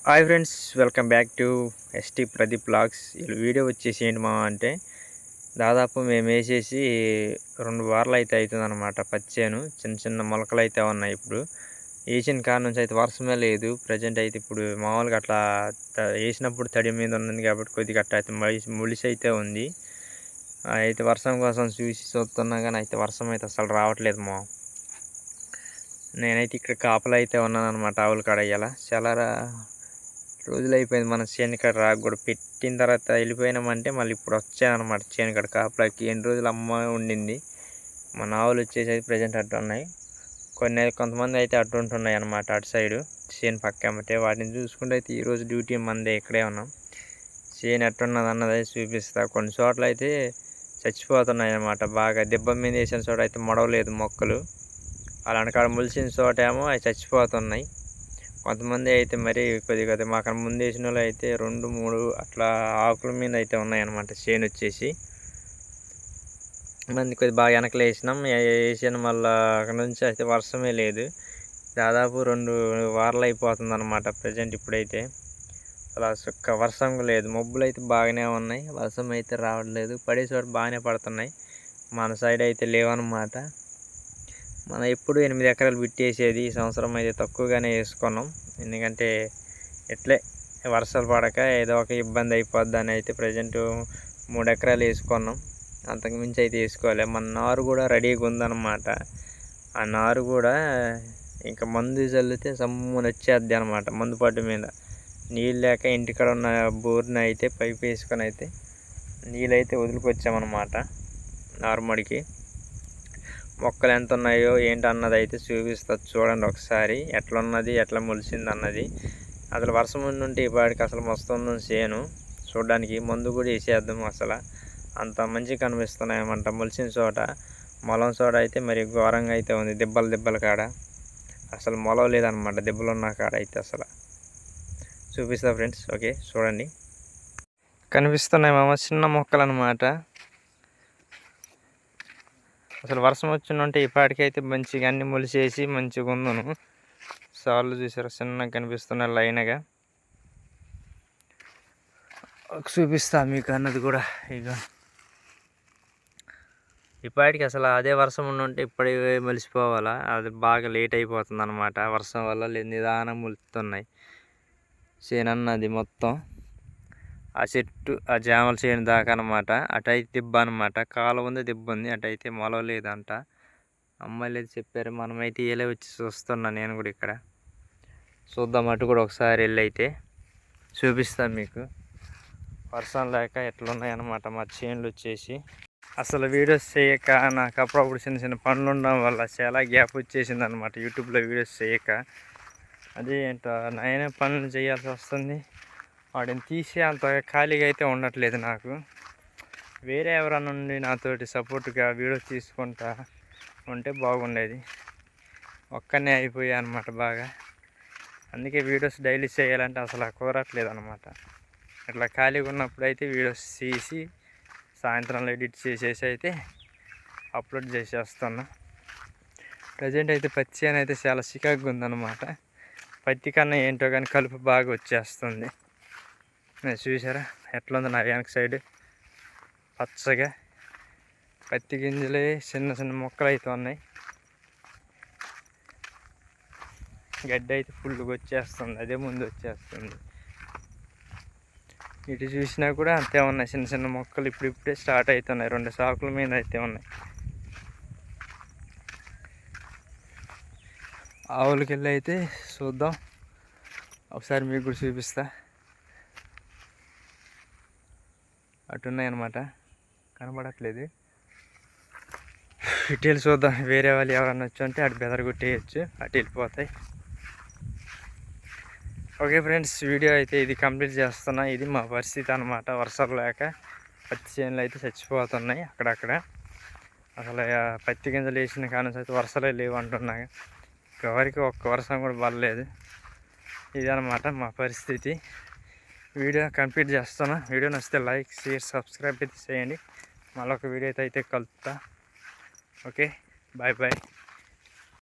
Hi friends, welcome back to ST Pradeep vlogs. Video వచ్చేసి ఏంటి మా అంటే దాదాపు మేము వేసేసి 2 వారాలు అయితే అవుతుందన్నమాట. పచ్చేను చిన్న చిన్న మొలకలు అయితే ఉన్నాయి. ఇప్పుడు వేసిన కాడ నుంచి అయితే వర్షమే లేదు. ప్రజెంట్ అయితే ఇప్పుడు మామూలుగా అట్లా వేసినప్పుడు తడి మీద ఉన్నది కాబట్టి కొద్దిగా అట్లా అయితే ములిసి అయితే ఉంది. అయితే వర్షం కోసం చూస్తున్నా కానీ అయితే వర్షం అయితే అసలు రావట్లేదు. నేనైతే ఇక్కడ కాపలా అయితే ఉన్నాను అనమాట. ఆవుల కాడ అయ్యాల చాలా రోజులు అయిపోయింది మన చేనుకాడ రాక కూడా. పెట్టిన తర్వాత వెళ్ళిపోయినామంటే మళ్ళీ ఇప్పుడు వచ్చానమాట చేనుకాడ కాపలాకి. ఎన్ని రోజులు అమ్మ ఉండింది. మన ఆవులు వచ్చేసి ప్రజెంట్ అట్టు ఉన్నాయి. కొంతమంది అయితే అట్టు ఉంటున్నాయి అనమాట. అటు సైడు చేను పక్కమంటే వాటిని చూసుకుంటే అయితే ఈరోజు డ్యూటీ మందే. ఇక్కడే ఉన్నాం. చేను ఎట్టున్నది అన్నది చూపిస్తా. కొన్ని చోట్ల అయితే చచ్చిపోతున్నాయి అన్నమాట. బాగా దెబ్బ మీద వేసిన చోట అయితే మొడవలేదు మొక్కలు. అలాంటి కాడ ములిసిన చోట ఏమో అవి చచ్చిపోతున్నాయి. కొంతమంది అయితే మరి కొద్దిగా మాకు ముందు వేసిన వాళ్ళు అయితే 2-3 అట్లా ఆకుల మీద అయితే ఉన్నాయన్నమాట. చేను వచ్చేసి మంది కొద్దిగా బాగా వెనకలు వేసిన మళ్ళీ అక్కడ నుంచి అయితే వర్షమే లేదు. దాదాపు 2 వారాలు అయిపోతుంది అనమాట ప్రజెంట్. ఇప్పుడైతే అలా సుక్క వర్షం లేదు. మబ్బులు అయితే బాగానే ఉన్నాయి. వర్షం అయితే రావట్లేదు. పడే చోట బాగానే పడుతున్నాయి. మన సైడ్ అయితే లేవన్నమాట. మనం ఎప్పుడు 8 ఎకరాలు బిట్టేసేది. ఈ సంవత్సరం అయితే తక్కువగానే వేసుకున్నాం. ఎందుకంటే ఎట్లే వర్షాలు పడక ఏదో ఒక ఇబ్బంది అయిపోద్ది అని అయితే ప్రజెంట్ 3 ఎకరాలు వేసుకున్నాం. అంతకుమించి అయితే వేసుకోవాలి. మన నారు కూడా రెడీగా ఉందన్నమాట. ఆ నారు కూడా ఇంకా మందు చల్లితే సమ్ముని వచ్చేద్ది అనమాట. మందు పట్టు మీద నీళ్ళు లేక ఇంటికాడ ఉన్న బోర్ని అయితే పైపు వేసుకొని అయితే నీళ్ళైతే వదిలికొచ్చామన్నమాట. నారుమడికి మొక్కలు ఎంత ఉన్నాయో ఏంటి అన్నది అయితే చూపిస్తుంది. చూడండి ఒకసారి ఎట్లున్నది, ఎట్లా మొలిసింది అన్నది. అసలు వర్షం ఉంటే ఈ పాటికి అసలు మస్తు చేను చూడడానికి. మందు కూడా వేసేద్దాం. అసలు అంత మంచిగా కనిపిస్తున్నాయి అన్నమాట. మొలిసిన చోట మొలం చోట అయితే మరి ఘోరంగా అయితే ఉంది. దెబ్బల కాడ అసలు మొలవ లేదనమాట. దెబ్బలు ఉన్న కాడ అయితే అసలు చూపిస్తా ఫ్రెండ్స్. ఓకే చూడండి, కనిపిస్తున్నాయి చిన్న మొక్కలు అనమాట. అసలు వర్షం వచ్చిందంటే ఈ పాటికైతే మంచిగా అన్ని మొలిసేసి మంచిగా ఉందను. సార్లు చూసారా చిన్నగా కనిపిస్తున్నాయి లైన్గా. చూపిస్తా మీకు అన్నది కూడా. ఇక ఈ పాటికి అసలు అదే వర్షం ఉండుంటే ఇప్పుడే మొలిసిపోవాలా. అది బాగా లేట్ అయిపోతుంది అనమాట. వర్షం వల్ల నిదానం మొలుస్తున్నాయి చేనన్నది మొత్తం. ఆ చెట్టు ఆ జామల చేను దాకా అనమాట. అటైతే దిబ్బ అనమాట. కాలువ ఉంది, దిబ్బ ఉంది. అటైతే మొలవలేదంట. అమ్మాయిలు అయితే చెప్పారు. మనమైతే ఏలే వచ్చి చూస్తున్నా. నేను కూడా ఇక్కడ చూద్దాం. అటు కూడా ఒకసారి వెళ్ళి అయితే చూపిస్తాను మీకు. వర్షం లేక ఎట్లున్నాయన్నమాట మా చేనులు వచ్చేసి. అసలు వీడియోస్ చేయక నాకు అప్పుడప్పుడు చిన్న చిన్న పనులు ఉండడం వల్ల చాలా గ్యాప్ వచ్చేసింది అనమాట. యూట్యూబ్లో వీడియోస్ చేయక అదే ఏంటో నేనే పనులు చేయాల్సి వస్తుంది. వాడిని తీసే అంత ఖాళీగా అయితే ఉండట్లేదు నాకు. వేరే ఎవరన్నా నుండి నాతోటి సపోర్ట్గా వీడియోస్ తీసుకుంటా ఉంటే బాగుండేది. ఒక్కనే అయిపోయా అనమాట బాగా. అందుకే వీడియోస్ డైలీ చేయాలంటే అసలు కుదరట్లేదు అనమాట. ఇట్లా ఖాళీగా ఉన్నప్పుడు అయితే వీడియోస్ తీసి సాయంత్రంలో ఎడిట్ చేసేసి అయితే అప్లోడ్ చేసేస్తున్నా. ప్రజెంట్ అయితే పత్తి అని అయితే చాలా చికాకుగా ఉందన్నమాట. పత్తి కన్నా ఏంటో కానీ కలుపు బాగా వచ్చేస్తుంది. చూసారా ఎట్లుంది నా వెనక సైడ్ పచ్చగా. పత్తి గింజలే చిన్న చిన్న మొక్కలు అయితే ఉన్నాయి. గడ్డి అయితే ఫుల్గా వచ్చేస్తుంది. అదే ముందు వచ్చేస్తుంది. ఇటు చూసినా కూడా అంతే ఉన్నాయి. చిన్న చిన్న మొక్కలు ఇప్పుడిప్పుడే స్టార్ట్ అవుతున్నాయి. 2 సాకుల మీద అయితే ఉన్నాయి. ఆవులకి వెళ్ళి అయితే చూద్దాం ఒకసారి. మీకు కూడా చూపిస్తా. అటున్నాయన్నమాట, కనబడట్లేదు. ఇటు వెళ్ళి చూద్దాం. వేరే వాళ్ళు ఎవరన్నా వచ్చి ఉంటే అటు బెదరగొట్టేయచ్చు. అటు వెళ్ళిపోతాయి. ఓకే ఫ్రెండ్స్, వీడియో అయితే ఇది కంప్లీట్ చేస్తున్నా. ఇది మా పరిస్థితి అనమాట. వర్షాలు లేక పత్తి చేనులు అయితే చచ్చిపోతున్నాయి అక్కడక్కడ. అసలు పత్తి గింజలు వేసిన కానీ అయితే వర్షాలే లేవు అంటున్నా. ఎవరికి ఒక్క వర్షం కూడా పడలేదు. ఇది అనమాట మా పరిస్థితి. వీడియో కంప్లీట్ చేస్తున్నా. వీడియో నచ్చితే లైక్, షేర్, సబ్స్క్రైబ్ అయితే చేయండి. మళ్ళీ ఒక వీడియో అయితే కలుపుతా. Okay, bye bye.